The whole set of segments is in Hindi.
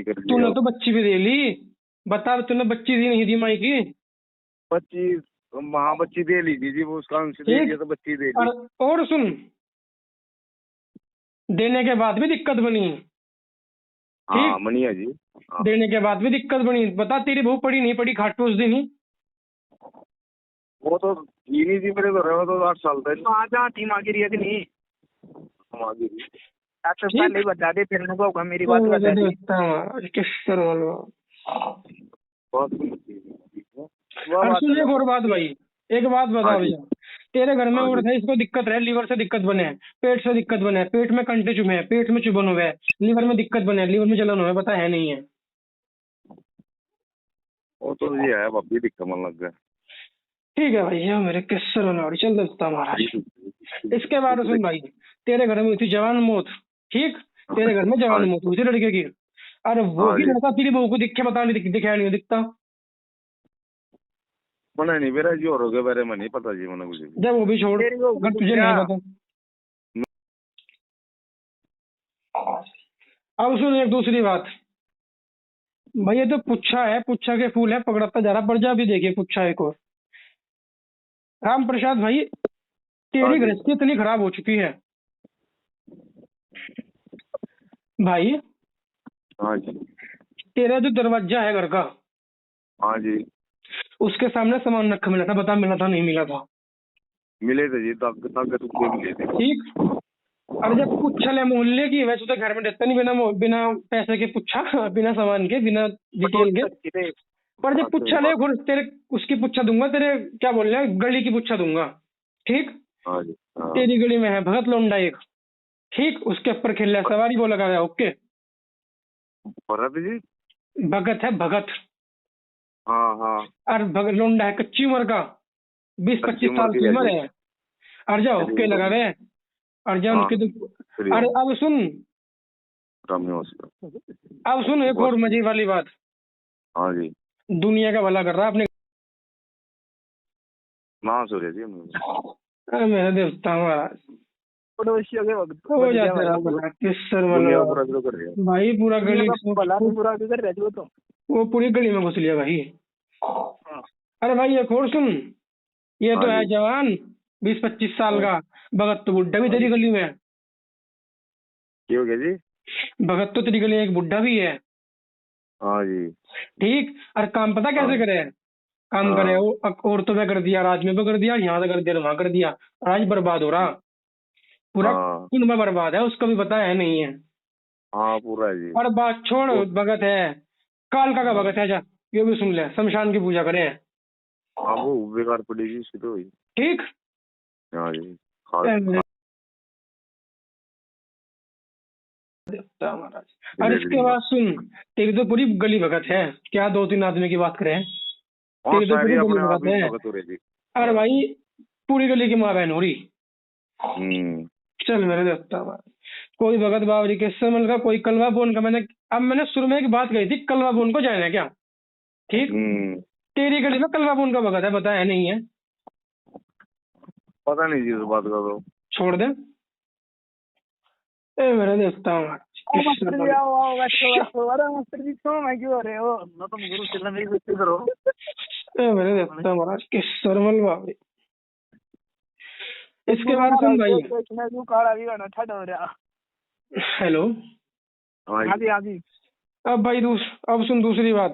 शादी कर तूने लिया। तो बच्ची भी दे ली, बता तूने बच्ची दी नहीं दी माई की? बच्ची, हाँ बच्ची दे ली थी जी, वो उसका अंश दे दिया ठीक। तो बच्ची दे ली। और सुन, देने के बाद भी दिक्कत बनी। हाँ ठीक। मनिया जी। हाँ। देने के बाद भी दिक्कत बनी, बता तेरी बहू पड़ी नहीं पड़ी खाटू उस दिन ही? वो तो ही नहीं थी मेरे घर में, तो 8 साल तक वहाँ जहाँ थी माँ गिरी है कि नहीं? माँ गिरी। अच्छा ठीक। पहले ही बता दे, फिर उनको होगा मेरी बात बता दी। बहुत वो बात सुन, एक अलग और है। बात भाई, एक बात बता हाँ जी। भैया। तेरे घर में हाँ और जी। है, इसको दिक्कत है, लीवर से दिक्कत बने है, पेट से दिक्कत बने है, पेट में कंटे चुभे हैं, पेट में चुभन हुए है, लीवर में दिक्कत बने है, लीवर में जलन हुआ है, बता है नहीं है? वो तो ये है, अब भी दिक्कत मन लग गया। ठीक है भैया, मेरे किस्सर वाली चल देता महाराज। इसके बाद सुन भाई, तेरे घर में हुई थी जवान मौत। ठीक। तेरे घर में जवान मौत हुई थी लड़के की। अरे वो हाँ ही जी। लड़का तेरी बहू को दिखे बता नहीं दिखाया नहीं दिखता? मना नहीं मेरा जी, और हो गया मेरे में नहीं पता जी, मैंने कुछ भी। जब वो भी छोड़, तेरी बहू को अगर तुझे दिख नहीं रहा। पता। अब सुन एक दूसरी बात भाई, ये तो पुच्छा है, पुच्छा के फूल है, पकड़ता जा रहा, पर जा भी देखिए पुच्छा एक और। राम प्रसाद भाई, हाँ तेरी जी। गृहस्थी इतनी खराब हो चुकी है भाई, हाँ जी। तेरा जो दरवाजा है घर का, हाँ जी। उसके सामने सामान रखा मिला था, बता मिला था नहीं मिला था? मिले थे जी, तक तुझे मिले थे। ठीक। और जब पुच्छा ले मोहल्ले की, वैसे तो घर में देता नहीं बिना बिना पैसे के पुच्छा, बिना सामान के, बिना डिटेल के। पर जब पुच्छा ले तेरे उसकी पुच्छा दूंगा, तेरे क्या बोल रहे हैं, गली की पुच्छा दूंगा। ठीक। हाँ जी। हाँ। तेरी गली में है भगत लौंडा एक। ठीक। उसके ऊपर खेल रहा है, सवारी वो लगा हुआ, ओके। भरत जी। भगत है भगत। हाँ हाँ। और भगत लौंडा है कच्ची उम्र का, 20-25 साल की उम्र है। और जाओ ओके लगा हुए, और जाओ उनकी तो। और अब सुन, अब सुन एक और मजे वाली बात। हाँ जी। दुनिया का भला कर रहा अपने। हाँ सूर्य जी। अरे मेरे देवता महाराज, पड़ोसियों के वक्त हो जाते रहा भला, किस सर दुनिया वाला पूरा जो कर रही है। भाई, पूरा गली भला नहीं बुरा भी कर रहे थे वो तो। वो पूरी गली में घुस लिया भाई। अरे भाई एक और सुन, ये तो हाँ है जी। जवान 20-25 साल का, भगत तो बुढ़ा भी तेरी गली में है। क्या हो गया जी? भगत तो तेरी गली में एक बुढ़ा भी है। हाँ जी। ठीक। और काम पता कैसे करे? काम हाँ। करे वो औरतों में कर दिया, राज में भी कर दिया, यहाँ से कर दिया, वहां कर दिया, राज बर्बाद हो रहा, पूरा हाँ। कुनबा बर्बाद है, उसको भी पता है नहीं है। हाँ पूरा है जी। और बात छोड़, भगत है, कालका का भगत है, जा ये भी सुन ले, शमशान की पूजा करे। हाँ वो बेकार पड़ेगी उसकी तो। ठीक। हाँ जी। महाराज। और इसके बाद सुन, तेरी तो पूरी गली भगत है, क्या 2-3 आदमी की बात करें, तेरी तो पूरी गली भगत है। अरे भाई पूरी गली की माँ बहन हो रही। चल मेरे देवता, कोई भगत बावरी के समल का, कोई कलवा बोन का। मैंने शुरू में एक बात कही थी, कलवा बोन को जाना क्या? ठीक। तेरी गली में कलवा बोन का भगत है, बताया नहीं है? पता नहीं जी, उस बात का तो छोड़ दे। ए मेरे देवता, मेरे देवता महाराज किस सरमल बावरी। इसके बाद सुन भाई, हेलो। हाँ जी। अब भाई अब सुन दूसरी बात।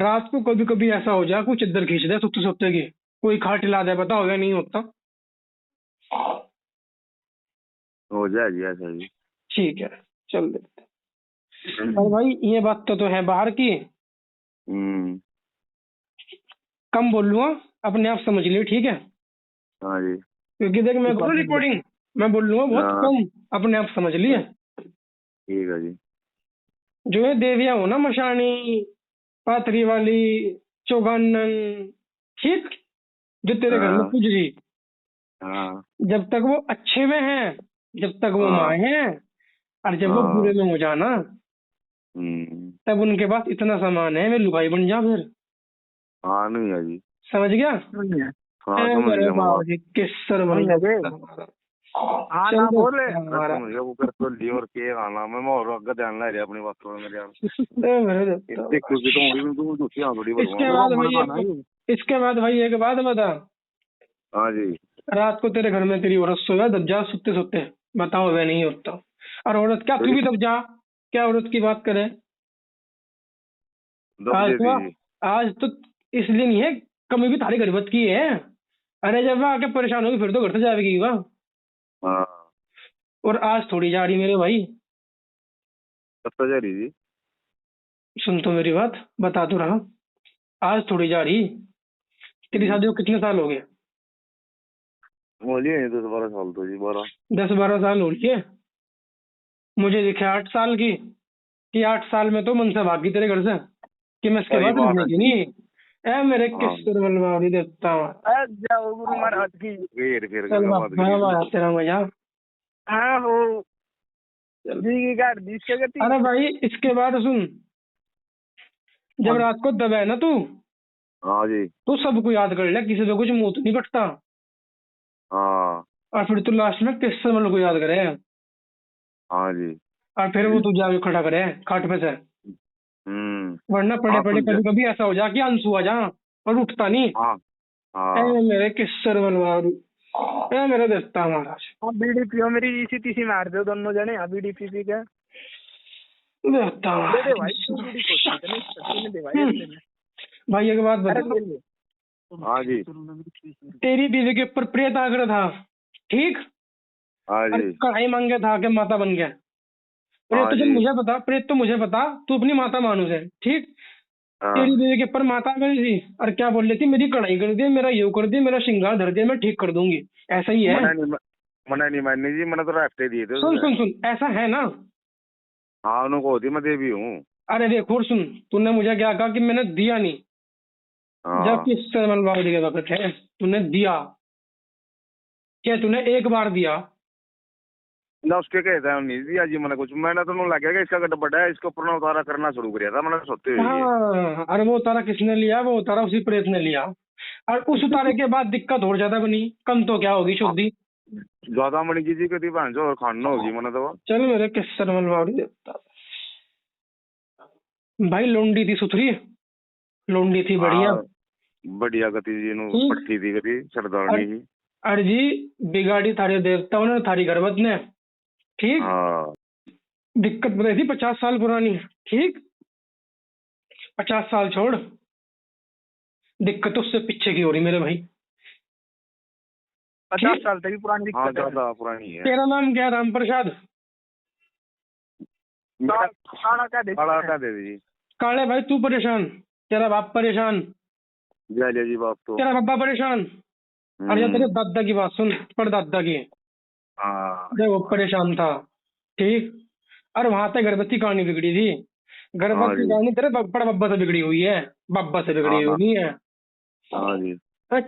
रात को कभी कभी ऐसा हो जाए, कुछ इधर खींच दे सुत्ते सुत्ते की, कोई खाट ला दे, बताओ या नहीं होता? हो जाए जी ऐसा जी। ठीक है, चल देखते। और भाई ये बात तो है बाहर की, कम बोल लूंगा, अपने आप समझ लियो, ठीक है? हाँ जी। क्योंकि देख मैं करूँ रिकॉर्डिंग, मैं बोल लूंगा बहुत कम, अपने आप समझ लिए। ठीक है जी। जो है देवियां हो ना, मशानी, पाथरी वाली, चौगानन, ठीक, जो तेरे घर में पूज रही, जब तक वो अच्छे में है, जब तक वो माँ है, और जब वो बुरे में हो जाना, तब उनके पास इतना सामान है, वे लुगाई बन जा फिर। हाँ नहीं है जी। समझ गया? हाँ समझ गया। किस सर हाँ चल ना दो बोले हमारा मुझे वो कर तो ली और के आना मैं और आगे ध्यान ला रहा अपनी बातों में मेरे यार ए मेरे देवता। देख क्योंकि तो मुझे तुम दूसरी हां थोड़ी इसके बोलूंगा बाद भाई इसके बाद भाई एक बात बता, हाँ जी रात को तेरे घर में तेरी औरत सोया दब जा सोते सोते, बताओ वह नहीं होता। और औरत क्या तू भी दब जा, क्या औरत की बात करे। दब आज दे तो दी आज तो इसलिए नहीं है, कमी भी थारी गरीबत की है। अरे जब वह आके परेशान होगी फिर तो घर से जाएगी वह। हाँ और आज थोड़ी जा रही मेरे भाई, कब तक जा रही थी सुन तो मेरी बात, बता तो रहा। आज थोड़ी जा रही, तेरी शादी को कितने साल हो गए? बोलिए 10-12 साल तो जी 12 10-12 साल हो लिए। मुझे दिखे 8 साल की, कि 8 साल में तो मन से भागी तेरे घर से, कि मैं इसके सही बाद बात रहने है की जी नहीं। ए मेरे हाँ किस्तर मलवाड़ी देवता हूँ। जाओ गुरु महाराज की। फिर चल गंगा मात गई बाबा तेरा मजा। हाँ हो जी की गाड़ दी इसके गति। अरे भाई इसके बाद सुन, जब रात को दबे ना तू, हाँ जी तो सबको याद कर ले, किसी पे कुछ मुंह तो नहीं बटता। हाँ और फिर तू लास्ट में किस्तर मल को याद करे, हाँ जी और फिर वो तू जाके खड़ा करे खाट पे से। वरना पड़े हाँ पड़े समझे कभी कभी ऐसा हो जा कि आंसू आ जा और उठता नहीं। हाँ ए हाँ मेरे किस्तर मलवाड़ी, ए मेरे देवता महाराज। हाँ बीड़ी पियो मेरी इसी तीसी मार दो दोनों जने। हाँ बीड़ी पी के देवता दे दे भाई महाराज। तू बीड़ी खोल के नहीं सच्ची दे भाई ले ले। भाई एक बात अरे बता, ले ले। हाँ जी तेरी बीवी के ऊपर प्रेत आग्रह था, ठीक? हाँ और जी कढ़ाई मांग गया था कि माता बन गया। प्रेत हाँ तो जी मुझे बता, प्रेत तो मुझे बता, तू अपनी माता मानुस है, ठीक? हाँ तेरी बीवी के ऊपर माता गई थी और क्या बोल रही थी, मेरी कढ़ाई कर दे, मेरा यो कर दे, मेरा श्रृंगार धर दे, मैं ठीक कर दूंगी। ऐसा ही है? मना नहीं माननी जी मैंने तो रास्ते दिए थे सुन उसने। सुन सुन, ऐसा है ना? हाँ उनको होती मैं देवी हूँ अरे देख और सुन, तूने मुझे क्या कहा कि मैंने दिया नहीं, हाँ जबकि सरमन बाबू जी के वक्त है तूने दिया। क्या तूने एक बार दिया? ना उसके कहता है नहीं दिया जी मैंने कुछ मैंने तो नहीं लगा कि इसका गड्ढा बड़ा है इसको अपना उतारा करना शुरू किया था मैंने सोते हुए ये। हाँ, अरे वो उतारा किसने लिया? वो उतारा उसी प्रेत ने लिया। और उस उतारे के बाद दिक्कत और ज्यादा बनी, कम तो क्या होगी शुद्धि। ज्यादा मणि की जी कभी भांजो और खाना होगी मैंने तो चल मेरे किस्सर मलवाड़ी देवता। भाई लोंडी थी सुथरी, लोंडी थी बढ़िया। हाँ बढ़िया गति जी नु ठीक। पट्टी थी कभी सरदारनी ही अर्जी बिगाड़ी थारे देवताओं ने, थारी गर्भत ने, ठीक? हाँ दिक्कत बताई थी 50 साल पुरानी, ठीक? 50 साल छोड़, दिक्कत उससे पीछे की हो रही मेरे भाई। 50 साल तक भी पुरानी हाँ दिक्कत है। ज्यादा पुरानी है। तेरा नाम क्या है? राम प्रसाद? काला का दे काला का दे दीजिए काले भाई तू परेशान, तेरा बाप परेशान, जा लिया जी बाप तो तेरा बाबा परेशान। और ये तेरे दादा की बात सुन, परदादा की, हाँ अरे वो परेशान था, ठीक? और वहां पे गर्भवती कहानी बिगड़ी थी। गर्भवती जी। कहानी तेरे बड़ बब्बा से बिगड़ी हुई है, बब्बा से बिगड़ी हाँ हुई नहीं है। हाँ जी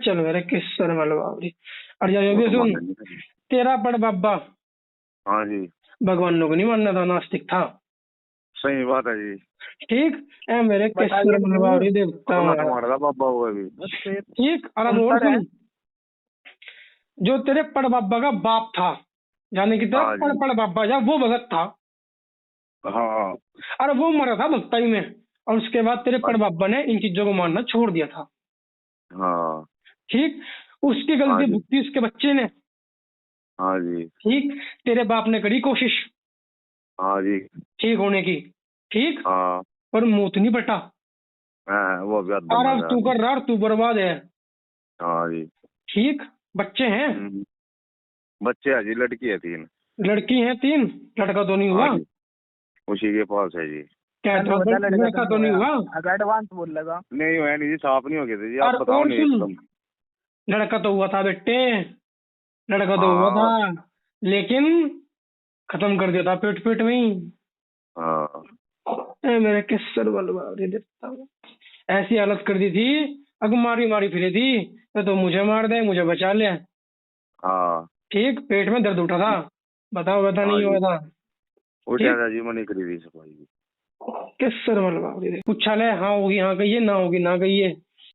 चल मेरे किस्सर मलवाड़ी। और ये भी सुन, तेरा बड़ बब्बा हाँ जी भगवान को नहीं मानना था, नास्तिक था, सही बात है जी ठीक? ए मेरे किस्सर मलवाड़ी देवता अपना महाराज, तुम्हारा बाबा हुआ अभी ठीक? और अब और सुन, जो तेरे पड़ बाबा का बाप था, यानी कि तेरा हाँ जी। पड़ पड़ बाबा जा वो भगत था, हाँ और वो मरा था भक्ताई में। और उसके बाद तेरे पड़ बाबा ने इन चीजों को मानना छोड़ दिया था, हाँ ठीक? उसकी हाँ गलती जी। भुगती उसके बच्चे ने, हाँ जी ठीक? तेरे बाप ने करी कोशिश हाँ जी ठीक होने की, ठीक? हाँ पर मुंह नहीं पटा। हाँ, वो भी और अब तू कर रहा और तू बर्बाद है, हाँ जी ठीक? बच्चे हैं, बच्चे है जी लड़की है 3 लड़की हैं 3, लड़का तो नहीं हुआ? हाँ जी उसी के पास है जी क्या लड़का तो नहीं हुआ? अगर एडवांस बोल लगा नहीं हुआ नहीं जी साफ नहीं हो गए थे जी आप और बताओ और नहीं सुन, एकदम लड़का तो हुआ था बेटे, लड़का तो हुआ हाँ था, लेकिन खत्म कर दिया था पेट पेट में ही। हाँ ए मेरे किस्सर बलवारी देवता, ऐसी हालत कर दी थी, अग मारी मारी फिरे थी, तो मुझे मार दे, मुझे बचा ले, हाँ ठीक? पेट में दर्द उठा था, बताओ बता नहीं हुआ था? उठा था जी मनी करी थी सफाई किस्सर बलवारी पूछा ले, हाँ होगी हाँ कहिए, ना होगी ना कहिए,